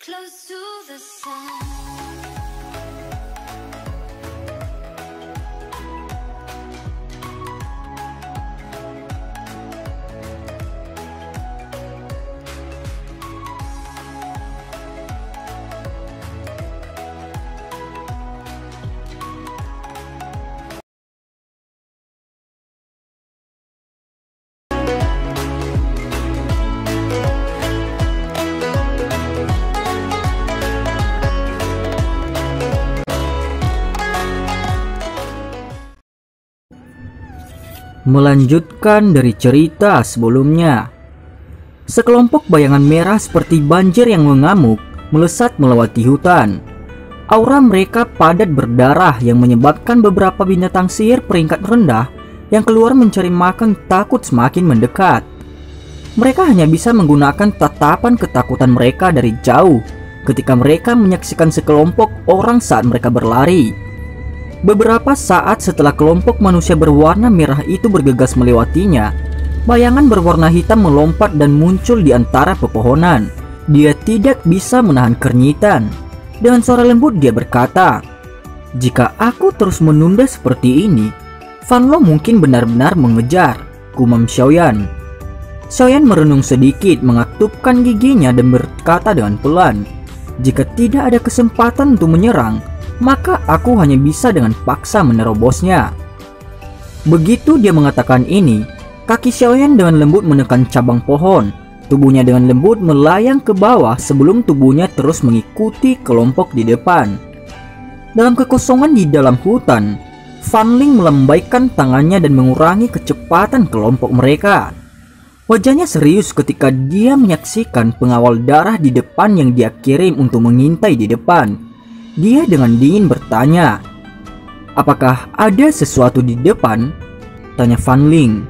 close to the sun. Melanjutkan dari cerita sebelumnya, sekelompok bayangan merah seperti banjir yang mengamuk melesat melewati hutan. Aura mereka padat berdarah yang menyebabkan beberapa binatang sihir peringkat rendah yang keluar mencari makan takut semakin mendekat. Mereka hanya bisa menggunakan tatapan ketakutan mereka dari jauh ketika mereka menyaksikan sekelompok orang saat mereka berlari. Beberapa saat setelah kelompok manusia berwarna merah itu bergegas melewatinya, bayangan berwarna hitam melompat dan muncul di antara pepohonan. Dia tidak bisa menahan keringitan. Dengan suara lembut dia berkata, "Jika aku terus menunda seperti ini, Fan Lo mungkin benar-benar mengejar," gumam Xiaoyan. Xiaoyan merenung sedikit, mengatupkan giginya dan berkata dengan pelan, "Jika tidak ada kesempatan untuk menyerang, maka aku hanya bisa dengan paksa menerobosnya." Begitu dia mengatakan ini, kaki Xiaoyan dengan lembut menekan cabang pohon. Tubuhnya dengan lembut melayang ke bawah sebelum tubuhnya terus mengikuti kelompok di depan. Dalam kekosongan di dalam hutan, Fan Ling melambaikan tangannya dan mengurangi kecepatan kelompok mereka. Wajahnya serius ketika dia menyaksikan pengawal darah di depan yang dia kirim untuk mengintai di depan. Dia dengan dingin bertanya, "Apakah ada sesuatu di depan?" tanya Fan Ling.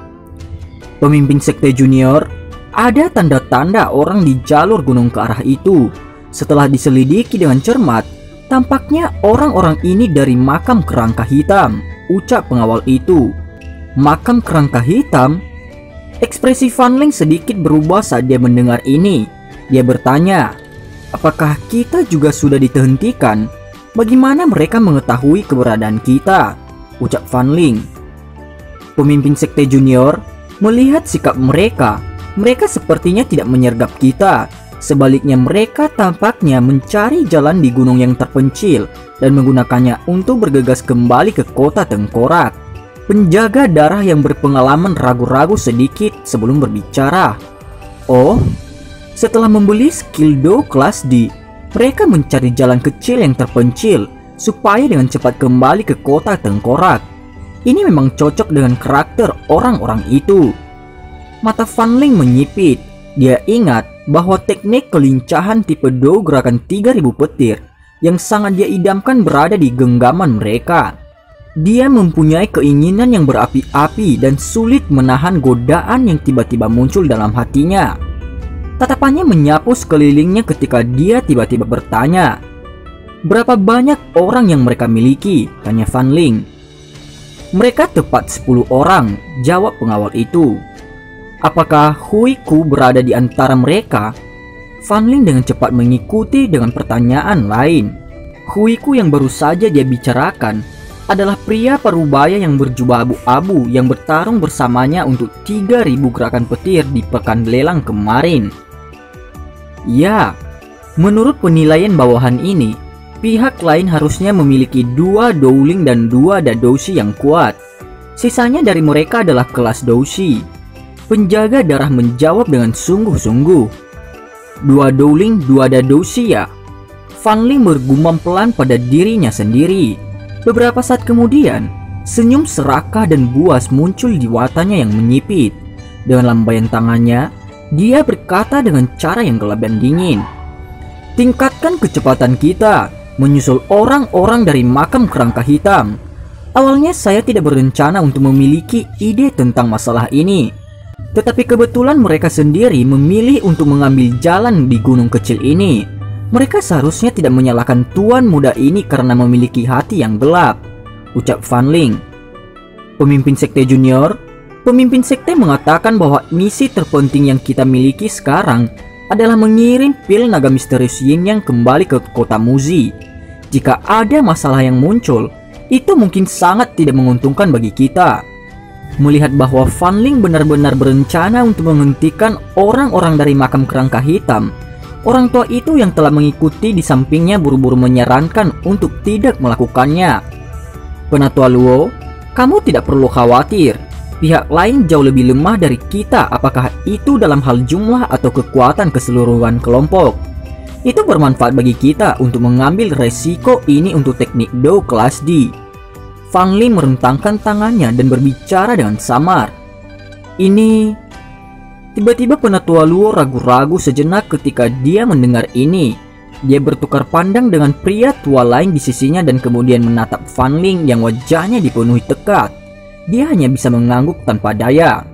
"Pemimpin sekte junior, ada tanda-tanda orang di jalur gunung ke arah itu. Setelah diselidiki dengan cermat, tampaknya orang-orang ini dari makam kerangka hitam," ucap pengawal itu. "Makam kerangka hitam?" Ekspresi Fan Ling sedikit berubah saat dia mendengar ini. Dia bertanya, "Apakah kita juga sudah dihentikan? Bagaimana mereka mengetahui keberadaan kita?" ucap Fan Ling. "Pemimpin sekte junior, melihat sikap mereka sepertinya tidak menyergap kita. Sebaliknya mereka tampaknya mencari jalan di gunung yang terpencil dan menggunakannya untuk bergegas kembali ke kota Tengkorak." Penjaga darah yang berpengalaman ragu-ragu sedikit sebelum berbicara. "Oh, setelah membeli skill Do kelas D, mereka mencari jalan kecil yang terpencil supaya dengan cepat kembali ke kota Tengkorak. Ini memang cocok dengan karakter orang-orang itu." Mata Fan Ling menyipit. Dia ingat bahwa teknik kelincahan tipe Do gerakan 3000 petir yang sangat dia idamkan berada di genggaman mereka. Dia mempunyai keinginan yang berapi-api dan sulit menahan godaan yang tiba-tiba muncul dalam hatinya. Tatapannya menyapu sekelilingnya ketika dia tiba-tiba bertanya, "Berapa banyak orang yang mereka miliki?" tanya Fan Ling. "Mereka tepat 10 orang, jawab pengawal itu. "Apakah Hui Ku berada di antara mereka?" Fan Ling dengan cepat mengikuti dengan pertanyaan lain. Hui Ku yang baru saja dia bicarakan adalah pria parubaya yang berjubah abu-abu yang bertarung bersamanya untuk 3000 gerakan petir di pekan lelang kemarin. Ya, menurut penilaian bawahan ini, pihak lain harusnya memiliki 2 Douling dan 2 Dadoushi yang kuat. Sisanya dari mereka adalah kelas Doushi. Penjaga darah menjawab dengan sungguh-sungguh. 2 Douling, 2 Dadoushi ya? Fan Ling bergumam pelan pada dirinya sendiri. Beberapa saat kemudian, senyum serakah dan buas muncul di watanya yang menyipit. Dengan lambaian tangannya, dia berkata dengan cara yang gelap dan dingin, "Tingkatkan kecepatan kita menyusul orang-orang dari makam kerangka hitam. Awalnya saya tidak berencana untuk memiliki ide tentang masalah ini, tetapi kebetulan mereka sendiri memilih untuk mengambil jalan di gunung kecil ini. Mereka seharusnya tidak menyalahkan tuan muda ini karena memiliki hati yang gelap," ucap Fan Ling. "Pemimpin sekte junior, pemimpin sekte mengatakan bahwa misi terpenting yang kita miliki sekarang adalah mengirim pil naga misterius Yin Yang kembali ke kota Muzi. Jika ada masalah yang muncul, itu mungkin sangat tidak menguntungkan bagi kita. Melihat bahwa Fan Ling benar-benar berencana untuk menghentikan orang-orang dari makam kerangka hitam, orang tua itu yang telah mengikuti di sampingnya buru-buru menyarankan untuk tidak melakukannya. Penatua Luo, kamu tidak perlu khawatir. Pihak lain jauh lebih lemah dari kita, apakah itu dalam hal jumlah atau kekuatan keseluruhan kelompok. Itu bermanfaat bagi kita untuk mengambil resiko ini untuk teknik Do kelas D. Fan Ling merentangkan tangannya dan berbicara dengan samar. Tiba-tiba Penatua Luo ragu-ragu sejenak ketika dia mendengar ini. Dia bertukar pandang dengan pria tua lain di sisinya dan kemudian menatap Fan Ling yang wajahnya dipenuhi tekad. Dia hanya bisa mengangguk tanpa daya.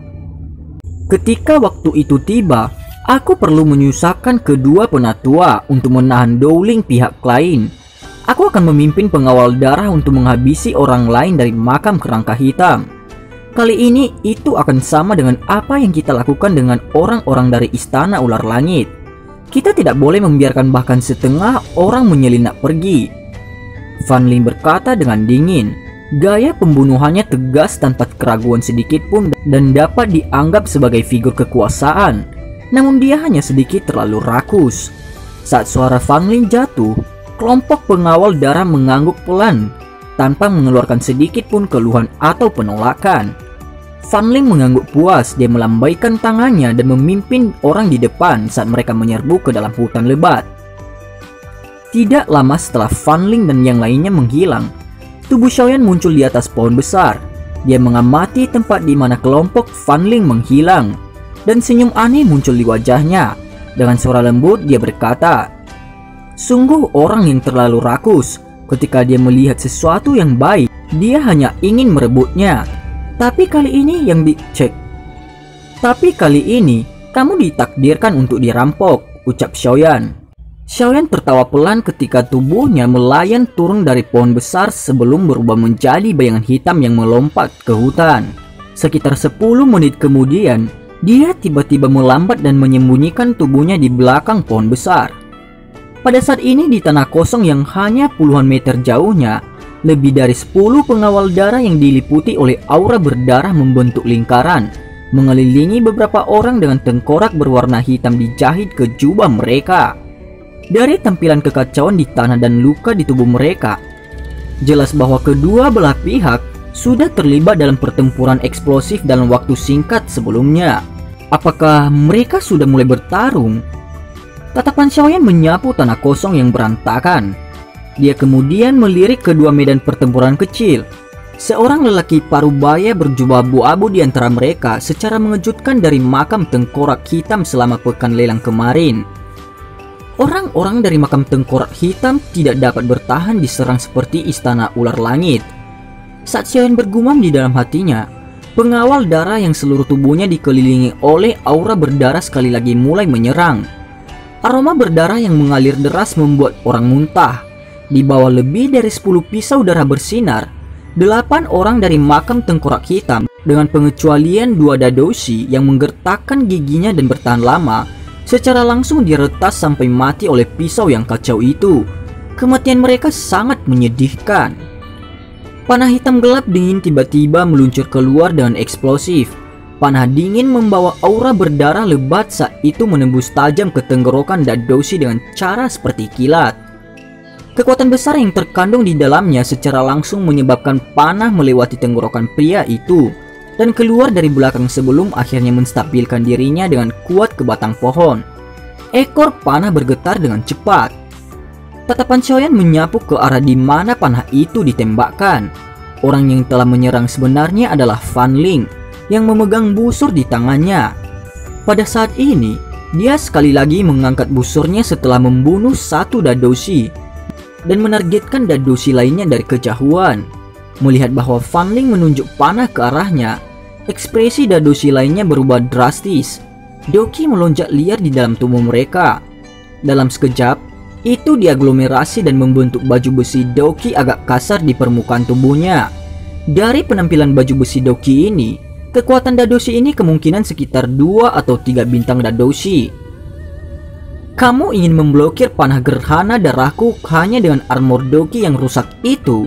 Ketika waktu itu tiba, aku perlu menyusahkan kedua penatua untuk menahan Dowling pihak lain. Aku akan memimpin pengawal darah untuk menghabisi orang lain dari makam kerangka hitam. Kali ini itu akan sama dengan apa yang kita lakukan dengan orang-orang dari Istana Ular Langit. Kita tidak boleh membiarkan bahkan setengah orang menyelinap pergi. Fan Ling berkata dengan dingin. Gaya pembunuhannya tegas tanpa keraguan sedikit pun dan dapat dianggap sebagai figur kekuasaan. Namun dia hanya sedikit terlalu rakus. Saat suara Fan Ling jatuh, kelompok pengawal darah mengangguk pelan tanpa mengeluarkan sedikit pun keluhan atau penolakan. Fan Ling mengangguk puas. Dia melambaikan tangannya dan memimpin orang di depan saat mereka menyerbu ke dalam hutan lebat. Tidak lama setelah Fan Ling dan yang lainnya menghilang, tubuh Xiaoyan muncul di atas pohon besar. Dia mengamati tempat di mana kelompok Fan Ling menghilang, dan senyum aneh muncul di wajahnya. Dengan suara lembut dia berkata, "Sungguh orang yang terlalu rakus. Ketika dia melihat sesuatu yang baik, dia hanya ingin merebutnya. Tapi kali ini kamu ditakdirkan untuk dirampok," ucap Xiaoyan. Xiaoyan tertawa pelan ketika tubuhnya melayang turun dari pohon besar sebelum berubah menjadi bayangan hitam yang melompat ke hutan. Sekitar 10 menit kemudian, dia tiba-tiba melambat dan menyembunyikan tubuhnya di belakang pohon besar. Pada saat ini di tanah kosong yang hanya puluhan meter jauhnya, lebih dari 10 pengawal darah yang diliputi oleh aura berdarah membentuk lingkaran, mengelilingi beberapa orang dengan tengkorak berwarna hitam dijahit ke jubah mereka. Dari tampilan kekacauan di tanah dan luka di tubuh mereka, jelas bahwa kedua belah pihak sudah terlibat dalam pertempuran eksplosif dalam waktu singkat sebelumnya. Apakah mereka sudah mulai bertarung? Tatapan Xiaoyan menyapu tanah kosong yang berantakan. Dia kemudian melirik kedua medan pertempuran kecil. Seorang lelaki parubaya berjubah abu-abu di antara mereka secara mengejutkan dari makam tengkorak hitam selama pekan lelang kemarin. Orang-orang dari makam tengkorak hitam tidak dapat bertahan diserang seperti Istana Ular Langit. Saat Xiaoyan bergumam di dalam hatinya, pengawal darah yang seluruh tubuhnya dikelilingi oleh aura berdarah sekali lagi mulai menyerang. Aroma berdarah yang mengalir deras membuat orang muntah. Di bawah lebih dari 10 pisau darah bersinar, 8 orang dari makam tengkorak hitam dengan pengecualian 2 dadoshi yang menggertakkan giginya dan bertahan lama, secara langsung diretas sampai mati oleh pisau yang kacau itu. Kematian mereka sangat menyedihkan. Panah hitam gelap dingin tiba-tiba meluncur keluar dengan eksplosif. Panah dingin membawa aura berdarah lebat saat itu menembus tajam ke tenggorokan dadoshi dengan cara seperti kilat. Kekuatan besar yang terkandung di dalamnya secara langsung menyebabkan panah melewati tenggorokan pria itu dan keluar dari belakang sebelum akhirnya menstabilkan dirinya dengan kuat ke batang pohon. Ekor panah bergetar dengan cepat. Tatapan Xiaoyan menyapu ke arah di mana panah itu ditembakkan. Orang yang telah menyerang sebenarnya adalah Fan Ling yang memegang busur di tangannya. Pada saat ini, dia sekali lagi mengangkat busurnya setelah membunuh 1 dadoshi dan menargetkan dadoshi lainnya dari kejauhan. Melihat bahwa Fan Ling menunjuk panah ke arahnya, ekspresi dadoshi lainnya berubah drastis. Doki melonjak liar di dalam tubuh mereka. Dalam sekejap, itu diaglomerasi dan membentuk baju besi Doki agak kasar di permukaan tubuhnya. Dari penampilan baju besi Doki ini, kekuatan dadoshi ini kemungkinan sekitar 2 atau 3 bintang dadoshi. Kamu ingin memblokir panah gerhana darahku hanya dengan armor Doki yang rusak itu?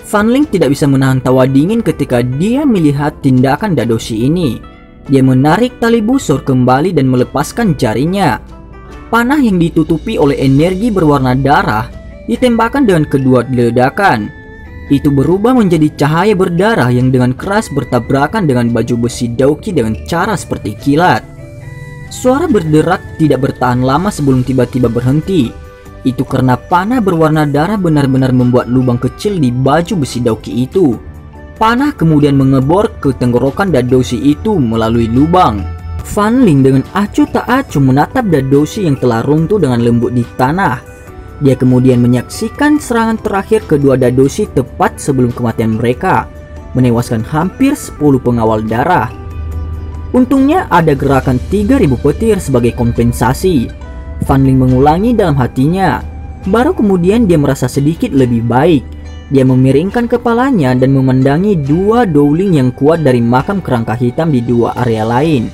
Fan Ling tidak bisa menahan tawa dingin ketika dia melihat tindakan Dadoshi ini. Dia menarik tali busur kembali dan melepaskan jarinya. Panah yang ditutupi oleh energi berwarna darah ditembakkan dengan kedua ledakan. Itu berubah menjadi cahaya berdarah yang dengan keras bertabrakan dengan baju besi Doki dengan cara seperti kilat. Suara berderak tidak bertahan lama sebelum tiba-tiba berhenti. Itu karena panah berwarna darah benar-benar membuat lubang kecil di baju besi Doki itu. Panah kemudian mengebor ke tenggorokan Dadoshi itu melalui lubang. Fan Ling dengan acuh tak acuh menatap Dadoshi yang telah runtuh dengan lembut di tanah. Dia kemudian menyaksikan serangan terakhir kedua Dadoshi tepat sebelum kematian mereka, menewaskan hampir 10 pengawal darah. Untungnya ada gerakan 3000 petir sebagai kompensasi. Fan Ling mengulangi dalam hatinya. Baru kemudian dia merasa sedikit lebih baik. Dia memiringkan kepalanya dan memandangi dua Dowling yang kuat dari makam kerangka hitam di dua area lain,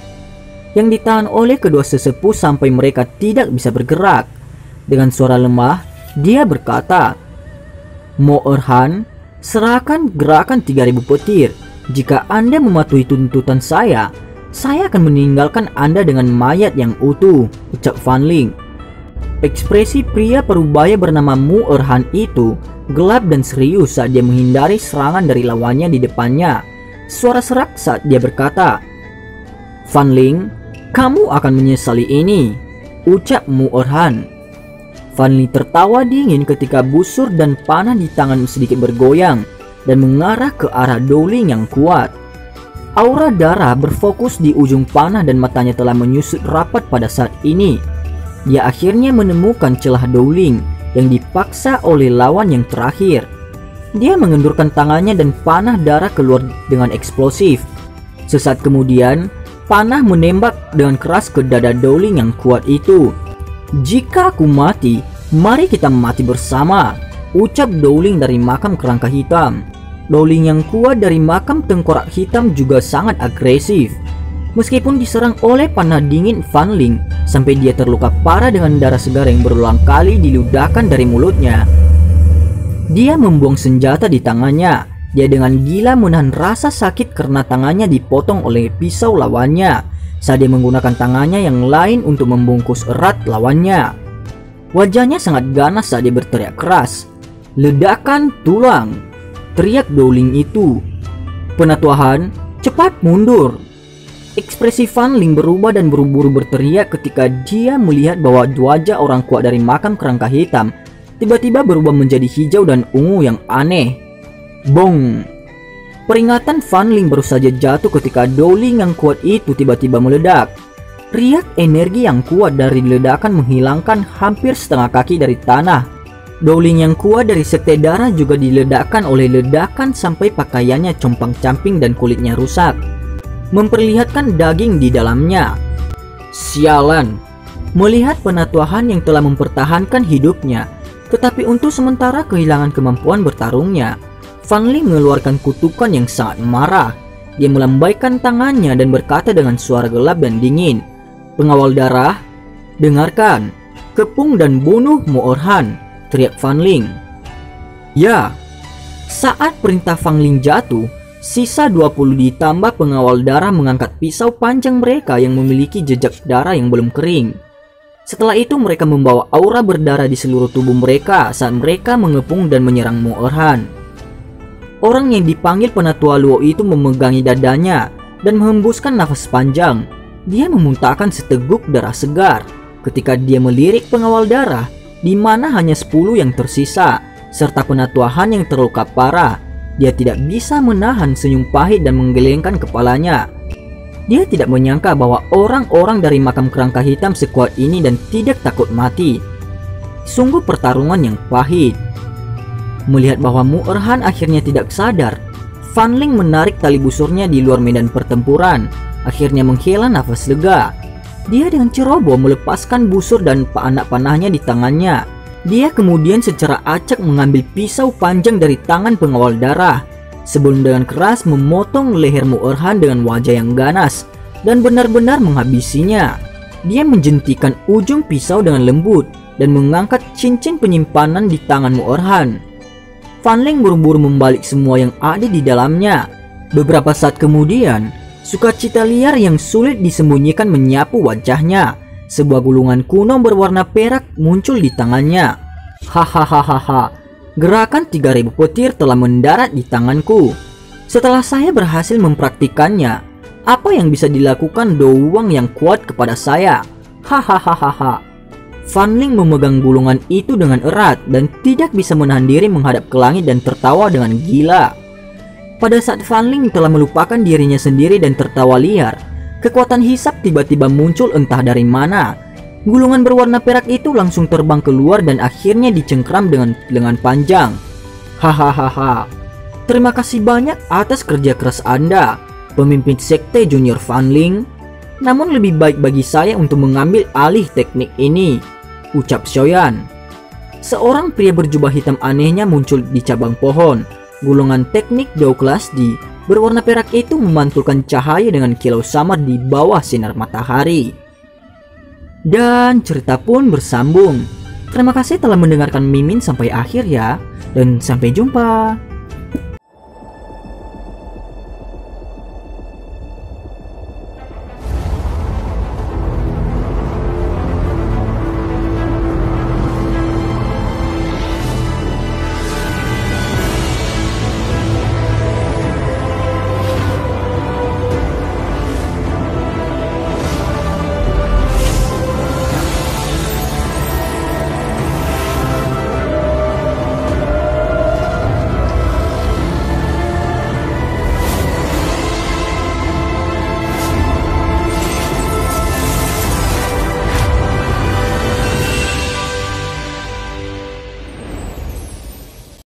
yang ditahan oleh kedua sesepuh sampai mereka tidak bisa bergerak. Dengan suara lemah, dia berkata, "Mo Erhan, serahkan gerakan 3000 petir. Jika Anda mematuhi tuntutan saya akan meninggalkan Anda dengan mayat yang utuh," ucap Fan Ling. Ekspresi pria parubaya bernama Mu Erhan itu gelap dan serius saat dia menghindari serangan dari lawannya di depannya. Suara serak saat dia berkata, "Fan Ling, kamu akan menyesali ini," ucap Mu Erhan. Fan Ling tertawa dingin ketika busur dan panah di tangan sedikit bergoyang dan mengarah ke arah Dowling yang kuat. Aura darah berfokus di ujung panah dan matanya telah menyusut rapat pada saat ini. Dia akhirnya menemukan celah Dowling yang dipaksa oleh lawan yang terakhir. Dia mengendurkan tangannya dan panah darah keluar dengan eksplosif. Sesaat kemudian, panah menembak dengan keras ke dada Dowling yang kuat itu. "Jika aku mati, mari kita mati bersama," ucap Dowling dari makam kerangka hitam. Dowling yang kuat dari makam tengkorak hitam juga sangat agresif. Meskipun diserang oleh panah dingin Fan Ling sampai dia terluka parah dengan darah segar yang berulang kali diludahkan dari mulutnya, dia membuang senjata di tangannya. Dia dengan gila menahan rasa sakit karena tangannya dipotong oleh pisau lawannya saat dia menggunakan tangannya yang lain untuk membungkus erat lawannya. Wajahnya sangat ganas saat dia berteriak keras, "Ledakan tulang!" teriak Dowling itu. "Penatuhan, cepat mundur!" Ekspresi Fan Ling berubah dan buru-buru berteriak ketika dia melihat bahwa wajah orang kuat dari makam kerangka hitam tiba-tiba berubah menjadi hijau dan ungu yang aneh. Bong! Peringatan Fan Ling baru saja jatuh ketika Dowling yang kuat itu tiba-tiba meledak. Riak energi yang kuat dari ledakan menghilangkan hampir setengah kaki dari tanah. Dowling yang kuat dari sekte darah juga diledakkan oleh ledakan sampai pakaiannya compang-camping dan kulitnya rusak, memperlihatkan daging di dalamnya. Sialan! Melihat penatuhan yang telah mempertahankan hidupnya, tetapi untuk sementara kehilangan kemampuan bertarungnya, Fan Ling mengeluarkan kutukan yang sangat marah. Dia melambaikan tangannya dan berkata dengan suara gelap dan dingin, "Pengawal darah, dengarkan, kepung dan bunuh Mo Erhan," teriak Fan Ling. Ya, saat perintah Fan Ling jatuh, sisa 20 ditambah pengawal darah mengangkat pisau panjang mereka yang memiliki jejak darah yang belum kering. Setelah itu mereka membawa aura berdarah di seluruh tubuh mereka saat mereka mengepung dan menyerang Mo Erhan. Orang yang dipanggil Penatua Luo itu memegangi dadanya dan menghembuskan nafas panjang. Dia memuntahkan seteguk darah segar ketika dia melirik pengawal darah, di mana hanya 10 yang tersisa, serta penatuahan yang terluka parah. Dia tidak bisa menahan senyum pahit dan menggelengkan kepalanya. Dia tidak menyangka bahwa orang-orang dari makam kerangka hitam sekuat ini dan tidak takut mati. Sungguh pertarungan yang pahit. Melihat bahwa Mu Erhan akhirnya tidak sadar, Fan Ling menarik tali busurnya di luar medan pertempuran, akhirnya menghela nafas lega. Dia dengan ceroboh melepaskan busur dan anak panahnya di tangannya. Dia kemudian secara acak mengambil pisau panjang dari tangan pengawal darah, sebelum dengan keras memotong leher Mu Erhan dengan wajah yang ganas dan benar-benar menghabisinya. Dia menjentikan ujung pisau dengan lembut dan mengangkat cincin penyimpanan di tanganmu, Orhan. Fan Ling buru-buru membalik semua yang ada di dalamnya. Beberapa saat kemudian, sukacita liar yang sulit disembunyikan menyapu wajahnya. Sebuah gulungan kuno berwarna perak muncul di tangannya. Hahaha, gerakan 3000 petir telah mendarat di tanganku. Setelah saya berhasil mempraktikannya, apa yang bisa dilakukan doang yang kuat kepada saya? Hahaha. Fan Ling memegang gulungan itu dengan erat dan tidak bisa menahan diri menghadap ke langit dan tertawa dengan gila. Pada saat Fan Ling telah melupakan dirinya sendiri dan tertawa liar, kekuatan hisap tiba-tiba muncul entah dari mana. Gulungan berwarna perak itu langsung terbang keluar dan akhirnya dicengkram dengan lengan panjang. Hahaha. Terima kasih banyak atas kerja keras Anda, pemimpin sekte junior Fan Ling. Namun lebih baik bagi saya untuk mengambil alih teknik ini, ucap Xiaoyan. Seorang pria berjubah hitam anehnya muncul di cabang pohon. Gulungan teknik Dao Kelas D berwarna perak itu memantulkan cahaya dengan kilau samar di bawah sinar matahari. Dan cerita pun bersambung. Terima kasih telah mendengarkan Mimin sampai akhir ya, dan sampai jumpa.